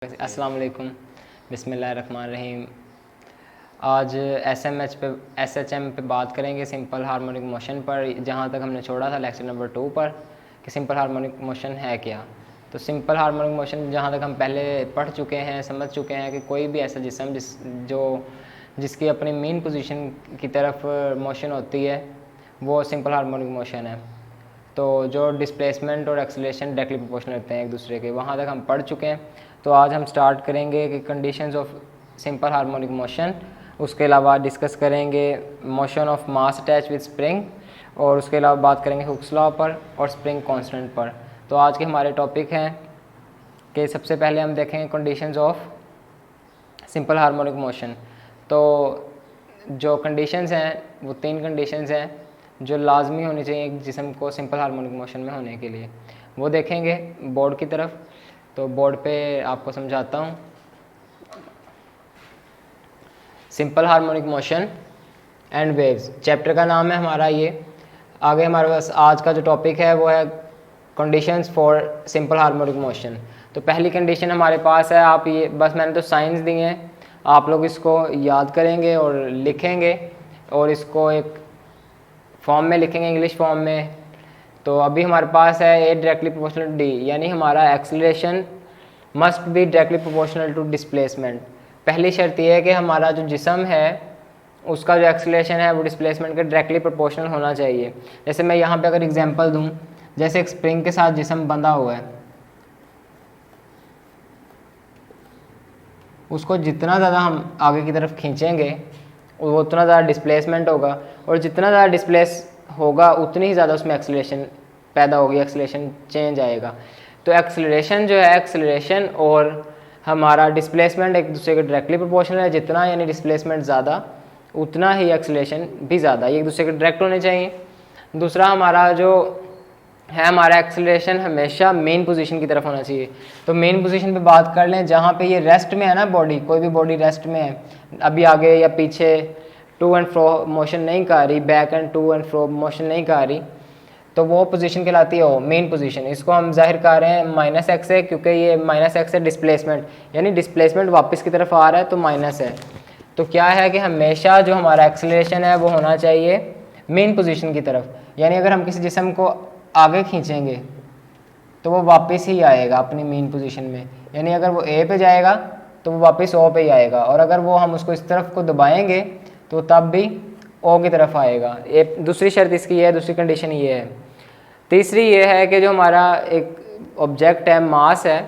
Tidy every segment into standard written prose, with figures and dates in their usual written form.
अस्सलाम वालेकुम, बिस्मिल्लाहिर्रहमानिर्रहीम। आज एसएचएम पे बात करेंगे सिंपल हार्मोनिक मोशन पर। जहाँ तक हमने छोड़ा था लेक्चर नंबर 2 पर कि सिंपल हार्मोनिक मोशन है क्या। तो सिंपल हार्मोनिक मोशन जहाँ तक हम पहले पढ़ चुके हैं, समझ चुके हैं कि कोई भी ऐसा जिस्म जिसकी अपनी मेन पोजीशन की तरफ मोशन होती है वो सिंपल हार्मोनिक मोशन है। तो जो डिस्प्लेसमेंट और एक्सेलरेशन डायरेक्टली प्रोपोर्शनल होते हैं एक दूसरे के, वहाँ तक हम पढ़ चुके हैं। तो आज हम स्टार्ट करेंगे कि conditions of simple harmonic motion, उसके अलावा डिस्कस करेंगे motion of mass attach with spring, और उसके अलावा बात करेंगे हुक्स लॉ पर और स्प्रिंग कांस्टेंट पर। तो आज के हमारे टॉपिक हैं कि सबसे पहले हम देखेंगे conditions of simple harmonic motion. तो जो कंडीशंस हैं वो 3 कंडीशंस हैं जो लाजमी होनी चाहिए एक जिस्म को सिंपल हार्मोनिक मोशन में होने के लिए। वो देखेंगे बोर्ड की तरफ। तो बोर्ड पे आपको समझाता हूँ। Simple harmonic motion and waves chapter का नाम है हमारा ये। आगे हमारे पास आज का जो टॉपिक है वो है conditions for simple harmonic motion. तो पहली कंडीशन हमारे पास है, आप ये बस मैंने तो साइंस दी हैं, आप लोग इसको याद करेंगे और लिखेंगे और इसको एक फॉर्म में लिखेंगे, इंग्लिश फॉर्म में। तो अभी हमारे पास है a directly proportional to d, यानी हमारा acceleration must be directly proportional to displacement. पहली शर्त यह है कि हमारा जो जिस्म है उसका जो एक्सेलरेशन है वो डिस्प्लेसमेंट के डायरेक्टली प्रोपोर्शनल होना चाहिए। जैसे मैं यहाँ पे अगर एग्जांपल दूँ, जैसे एक स्प्रिंग के साथ जिस्म बंधा हुआ है, उसको जितना ज़्यादा हम आगे की तरफ खींचेंगे वो उतना ज़्यादा डिस्प्लेसमेंट होगा, और जितना ज़्यादा डिस्प्लेस होगा उतनी ही ज़्यादा उसमें एक्सेलरेशन पैदा होगी, एक्सेलरेशन चेंज आएगा। तो एक्सेलरेशन जो है, एक्सेलरेशन और हमारा डिस्प्लेसमेंट एक दूसरे के डायरेक्टली प्रोपोर्शनल है। जितना यानी डिस्प्लेसमेंट ज़्यादा उतना ही एक्सेलरेशन भी ज़्यादा, ये एक दूसरे के डायरेक्ट होने चाहिए। दूसरा हमारा जो है, हमारा एक्सेलरेशन हमेशा मेन पोजीशन की तरफ होना चाहिए। तो मेन पोजीशन पे बात कर लें, जहाँ पे ये रेस्ट में है ना बॉडी, कोई भी बॉडी रेस्ट में है, अभी आगे या पीछे टू एंड फ्रो मोशन नहीं कर रही, back and to and fro motion नहीं कर रही, तो वो पोजीशन कहलाती है मेन पोजीशन। इसको हम जाहिर कर रहे हैं -x से, क्योंकि ये -x है डिस्प्लेसमेंट, यानी डिस्प्लेसमेंट वापस की तरफ आ रहा है तो माइनस है। तो क्या है कि हमेशा जो हमारा एक्सेलरेशन है वो होना चाहिए मेन पोजीशन की तरफ, यानी अगर हम किसी जिस्म को आगे खींचेंगे तो वो वापस ही आएगा अपनी मेन पोजीशन में, यानी अगर वो ए पे जाएगा तो वो वापस ओ पे ही आएगा, और अगर वो हम उसको इस तरफ को दबाएंगे तो तब भी ओ की तरफ आएगा। ये दूसरी शर्त इसकी है, दूसरी कंडीशन ये है। तीसरी ये है कि जो हमारा एक ऑब्जेक्ट है, मास है,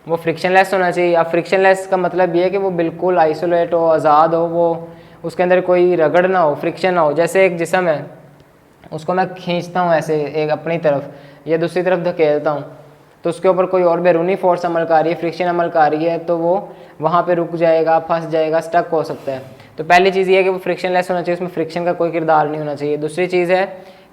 वो फ्रिक्शनलेस होना चाहिए। अब फ्रिक्शनलेस का मतलब ये है कि वो बिल्कुल आइसोलेट हो, आज़ाद हो, वो उसके अंदर कोई रगड़ ना हो, फ्रिक्शन ना हो। जैसे एक जिस्म है, उसको मैं खींचता हूँ ऐसे एक अपनी तरफ या दूसरी तरफ धकेलता हूँ, तो उसके ऊपर कोई और बैरूनी फोर्स अमल कर रही है, फ्रिक्शन अमल कर रही है, तो वो वहाँ पे रुक जाएगा, फंस जाएगा, स्टक हो सकता है। तो पहली चीज़ ये है कि वो फ्रिक्शनलेस होना चाहिए, उसमें फ्रिक्शन का कोई किरदार नहीं होना चाहिए। दूसरी चीज़ है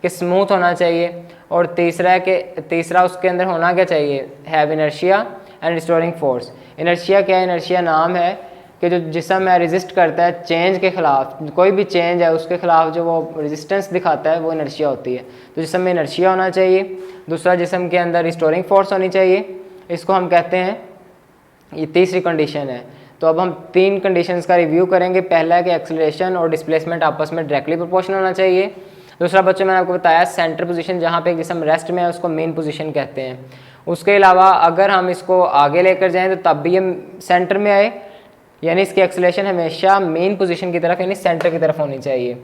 कि स्मूथ होना चाहिए, और तीसरा उसके अंदर होना क्या चाहिए, have inertia and restoring force. Inertia क्या है? इनर्शिया नाम है कि जो जिस्म है रेजिस्ट करता है चेंज के ख़िलाफ़, कोई भी चेंज है उसके ख़िलाफ़ जो वो रेजिस्टेंस दिखाता है वो इनर्शिया होती है। तो जिस्म में इनर्शिया होना चाहिए। दूसरा, जिस्म के अंदर रिस्टोरिंग फोर्स होनी चाहिए, इसको हम कहते हैं, ये तीसरी कंडीशन है। तो अब हम 3 कंडीशंस का रिव्यू करेंगे। पहला है कि एक्सेलरेशन और डिस्प्लेसमेंट आपस में डायरेक्टली प्रोपोर्शनल होना चाहिए। दूसरा, बच्चों मैंने आपको बताया सेंटर पोजीशन, जहाँ पे एक जिस्म रेस्ट में है उसको मेन पोजीशन कहते हैं। उसके अलावा अगर हम इसको आगे लेकर जाएँ तो तब भी ये सेंटर में आए, यानी इसकी एक्सेलरेशन हमेशा मेन पोजीशन की तरफ यानी सेंटर की तरफ होनी चाहिए।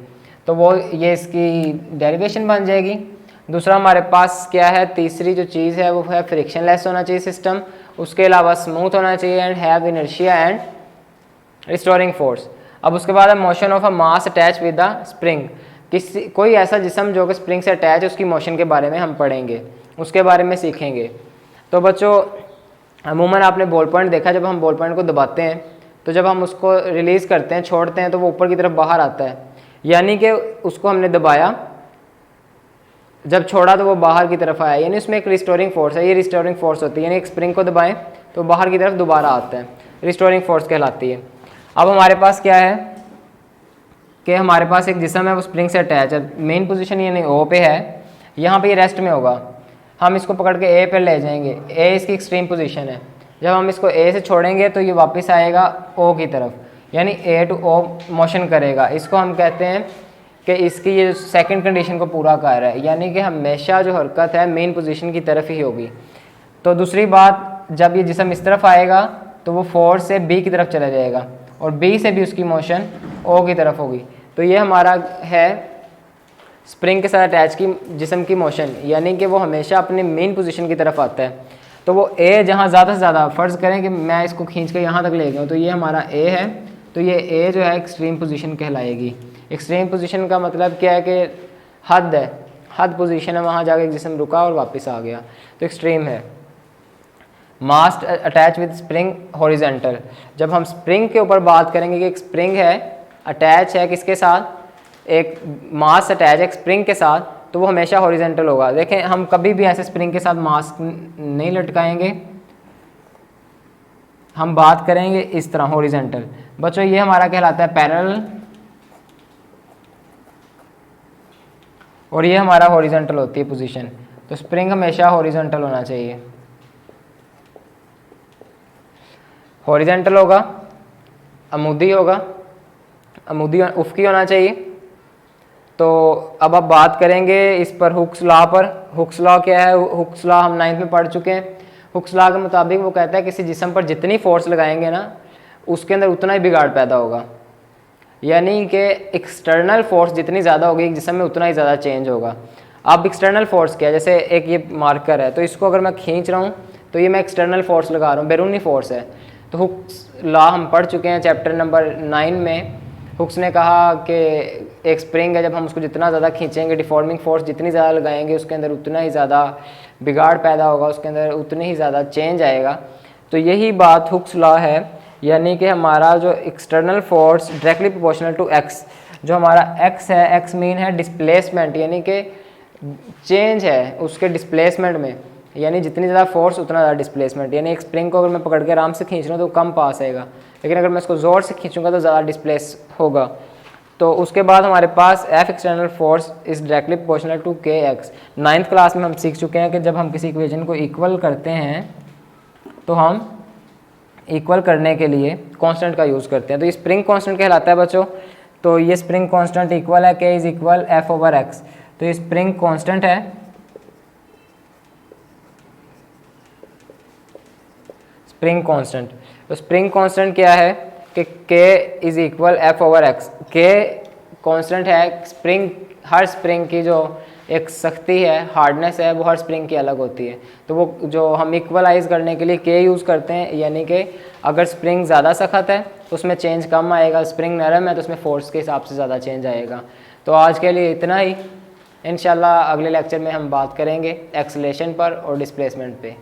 तो वो ये इसकी डेरिवेशन बन जाएगी। दूसरा हमारे पास क्या है, तीसरी जो चीज़ है वो है फ्रिक्शनलेस होना चाहिए सिस्टम। उसके अलावा स्मूथ होना चाहिए and have inertia and restoring force. अब उसके बाद है motion of a mass attach with the spring. कोई ऐसा जिस्म जो कि स्प्रिंग से अटैच है, उसकी मोशन के बारे में हम पढ़ेंगे, उसके बारे में सीखेंगे। तो बच्चों, अमूमन आपने बॉल पॉइंट देखा, जब हम बॉल पॉइंट को दबाते हैं तो जब हम उसको रिलीज़ करते हैं, छोड़ते हैं, तो वो ऊपर की तरफ बाहर आता है, यानी कि उसको हमने दबाया, जब छोड़ा तो वो बाहर की तरफ आया, यानी उसमें एक रिस्टोरिंग फोर्स है। ये रिस्टोरिंग फोर्स होती है, यानी एक स्प्रिंग को दबाएं तो बाहर की तरफ दोबारा आता है, रिस्टोरिंग फोर्स कहलाती है। अब हमारे पास क्या है कि हमारे पास एक जिस्म है वो स्प्रिंग से अटैच है, मेन पोजीशन यानी ओ पे है, यहाँ पे ये रेस्ट में होगा। हम इसको पकड़ के ए पे ले जाएंगे, ए इसकी एक्सट्रीम पोजीशन है, जब हम इसको ए से छोड़ेंगे तो ये वापस आएगा ओ की तरफ, यानी ए टू ओ मोशन करेगा। इसको हम कहते हैं कि इसकी ये सेकंड कंडीशन को पूरा कर रहा है, यानी कि हमेशा जो हरकत है मेन पोजीशन की तरफ ही होगी। तो दूसरी बात, जब ये जिस्म इस तरफ आएगा तो वो फोर्स से बी की तरफ चला जाएगा और बी से भी उसकी मोशन ओ की तरफ होगी। तो ये हमारा है स्प्रिंग के साथ अटैच की जिस्म की मोशन, यानी कि वो हमेशा अपने मेन पोजीशन की तरफ आता है। तो वो ए जहाँ ज़्यादा से ज़्यादा, फ़र्ज़ करें कि मैं इसको खींच के यहाँ तक ले गया, तो ये हमारा ए है, तो ये ए जो है एक्सट्रीम पोजीशन कहलाएगी। एक्सट्रीम पोजीशन का मतलब क्या है कि हद है, हद पोजीशन है, वहाँ जाके जिस्म रुका और वापस आ गया, तो एक्सट्रीम है। मास्ट अटैच विद स्प्रिंग हॉरिजेंटल, जब हम स्प्रिंग के ऊपर बात करेंगे कि एक स्प्रिंग है, अटैच है किसके साथ, एक मास अटैच है एक स्प्रिंग के साथ, तो वो हमेशा हॉरिजेंटल होगा। देखें हम कभी भी ऐसे स्प्रिंग के साथ मास नहीं लटकाएंगे, हम बात करेंगे इस तरह हॉरिजेंटल। बच्चों ये हमारा कहलाता है पैरेलल और ये हमारा हॉरिजेंटल होती है पोजीशन। तो स्प्रिंग हमेशा हॉरिजेंटल होना चाहिए, हॉरिजेंटल होगा, अमूदी होगा, अमूदी उफ़क़ी होना चाहिए। तो अब आप बात करेंगे इस पर हुक्स लॉ पर। हुक्स लॉ क्या है? हुक्स लॉ हम 9th में पढ़ चुके हैं। हुक्स लॉ के मुताबिक वो कहता है किसी जिस्म पर जितनी फोर्स लगाएंगे ना उसके अंदर उतना ही बिगाड़ पैदा होगा, यानी कि एक्सटर्नल फोर्स जितनी ज़्यादा होगी एक जिस्म में उतना ही ज़्यादा चेंज होगा। अब एक्सटर्नल फोर्स क्या है? जैसे एक ये मार्कर है, तो इसको अगर मैं खींच रहा हूँ तो ये मैं एक्सटर्नल फोर्स लगा रहा हूँ, बैरूनी फोर्स है। तो हुक्स लॉ हम पढ़ चुके हैं चैप्टर नंबर 9 में। हुक्स ने कहा कि एक स्प्रिंग है, जब हम उसको जितना ज़्यादा खींचेंगे, डिफॉर्मिंग फोर्स जितनी ज़्यादा लगाएंगे उसके अंदर उतना ही ज़्यादा बिगाड़ पैदा होगा, उसके अंदर उतनी ही ज़्यादा चेंज आएगा। तो यही बात हुक्स लॉ है, यानी कि हमारा जो external force directly proportional to x, जो हमारा एक्स है, एक्स मीन है डिस्प्लेसमेंट, यानी कि चेंज है उसके डिस्प्लेसमेंट में, यानी जितनी ज़्यादा फोर्स उतना ज़्यादा डिस्प्लेसमेंट। यानी एक स्प्रिंग को अगर मैं पकड़ के आराम से खींच रहा हूँ तो कम पास आएगा, लेकिन अगर मैं इसको ज़ोर से खींचूंगा तो ज़्यादा डिस्प्लेस होगा। तो उसके बाद हमारे पास F external force is directly proportional to K X. 9th class में हम सीख चुके हैं कि जब हम किसी इक्वेशन को इक्वल करते हैं तो हम इक्वल करने के लिए कांस्टेंट का यूज़ करते हैं। तो ये स्प्रिंग कांस्टेंट कहलाता है बच्चों। तो ये स्प्रिंग कांस्टेंट इक्वल है के is equal F over x. तो ये स्प्रिंग कांस्टेंट है, स्प्रिंग कांस्टेंट। तो स्प्रिंग कांस्टेंट क्या है कि के is equal F over x. के कांस्टेंट है, स्प्रिंग, हर स्प्रिंग की जो एक सख्ती है, हार्डनेस है, वो हर स्प्रिंग की अलग होती है। तो वो जो हम इक्वलाइज करने के लिए के यूज़ करते हैं, यानी कि अगर स्प्रिंग ज़्यादा सख्त है तो उसमें चेंज कम आएगा, स्प्रिंग नरम है तो उसमें फोर्स के हिसाब से ज़्यादा चेंज आएगा। तो आज के लिए इतना ही, इंशाल्लाह अगले लेक्चर में हम बात करेंगे एक्सेलरेशन पर और डिस्प्लेसमेंट पे।